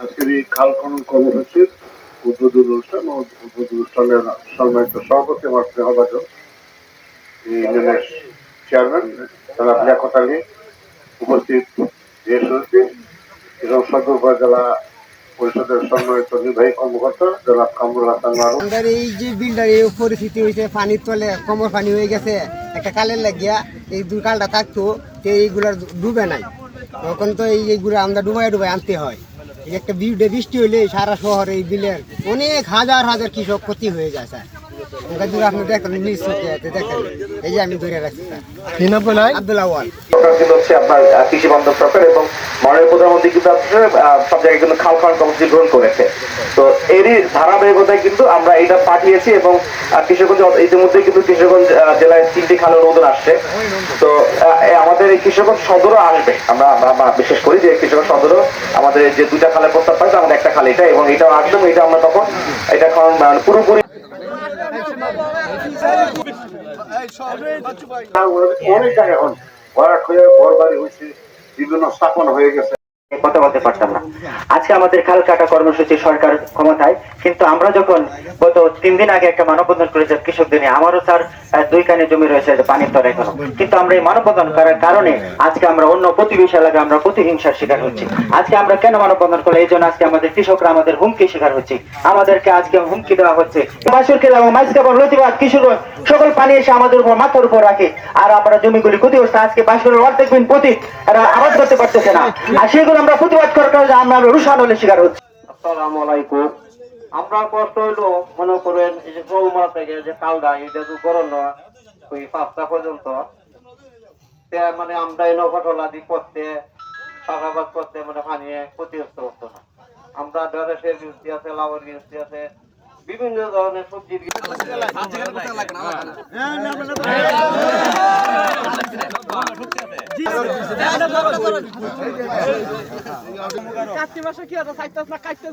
আজকের এই খাল খনন কর্মসূচির উদ্বোধন অনুষ্ঠান ও উদ্বোধন অনুষ্ঠানের সম্মানিত সভাপতি আমার স্নেহভাজন ইউনিয়নের চেয়ারম্যান জনাব লিয়াকত আলী, উপস্থিত জেলা সমিতি এবং সদর উপজেলা পরিষদের সম্মানিত নির্বাহী কর্মকর্তা জনাব কামরুল হাসান মারুফ। এই যে বিলটার এই পরিস্থিতি হয়েছে, পানির তলে কোমর পানি হয়ে গেছে, একটা কালের লাগিয়া এই দুই কালটা থাকতো এইগুলার ডুবে নাই, তখন তো এইগুলো আমরা ডুবাই আনতে হয়। এই একটা বৃষ্টি হইলে সারা শহরে এই বিলের অনেক হাজার হাজার কৃষক ক্ষতি হয়ে যায় স্যার। আপনি দেখেন নিজ চোখে দেখেন, এই যে আমি ধরে রাখছি স্যার। আব্দুল আওয়াল হচ্ছে আপনার কৃষি বান্ধব সরকার এবং মাননীয় প্রধানমন্ত্রী কিন্তু সব জায়গায় কিন্তু খাল খনন কর্মসূচি গ্রহণ করেছে। তো এরই ধারাবাহিকতায় কিন্তু আমরা এটা পাঠিয়েছি এবং কিশোরগঞ্জ ইতিমধ্যে কিন্তু কিশোরগঞ্জ জেলায় 3টি খাল অনুমোদন আসছে। তো আমাদের এই কিশোরগঞ্জ সদরও আসবে, আমরা বিশেষ করি যে কিশোরগঞ্জ সদরও আমাদের যে 2টা খালের প্রস্তাব পাইছে, আমাদের একটা খাল এটা এবং এটাও আসবে। এটা আমরা তখন এটা পুরোপুরি অনেক জায়গায় এখন ভরাট হয়ে ঘর বাড়ি হয়েছে, বিভিন্ন স্থাপন হয়ে গেছে। কথা বলতে পারতাম না। আজকে আমাদের খাল কাটা কর্মসূচি সরকার ক্ষমতায়, কিন্তু আমরা যখন গত 3 দিন আগে একটা মানববন্ধন করেছি কৃষকদের নিয়ে, আমারও স্যার 2 কানে জমি রয়েছে পানির তলায় এখনো, কিন্তু আমরা এই মানববন্ধন করার কারণে আজকে আমরা অন্য প্রতিবেশী এলাকায় আমরা প্রতিহিংসার শিকার হচ্ছি। আজকে আমরা কেন মানববন্ধন করলাম? এই জন্য আজকে আমাদের কৃষকরা আমাদের হুমকি শিকার হচ্ছে, আমাদেরকে আজকে হুমকি দেওয়া হচ্ছে। বাসুরকে এবং মাইজকাবর লতিবাদ কিশোরগঞ্জ সকল পানি এসে আমাদের উপর মাথার উপর রাখে, আর আমরা জমিগুলি ক্ষতিগ্রস্ত। আজকে বাসুরের অর্ধেক দিন প্রতি এরা আবাদ করতে পারতেছে না, আর সেগুলো আমরা প্রতিবাদ করার কারণে আমরা রুশান হলে শিকার হচ্ছি। আসসালামু আলাইকুম। আমরা কষ্ট হইলো মনে করেন এই যে গোলমা থেকে যে কালদা এটা তো গরম নয় ওই 5টা পর্যন্ত, মানে আমরা এই নকটলা দিয়ে করতে চাষাবাদ করতে মানে পানি ক্ষতিগ্রস্ত হতো না। আমরা ঢেঁড়সের বৃষ্টি আছে, লাউয়ের বৃষ্টি আছে, বিভিন্ন ধরনের সবজির কাটতে মাসে কি হতো, 4টা কাটতে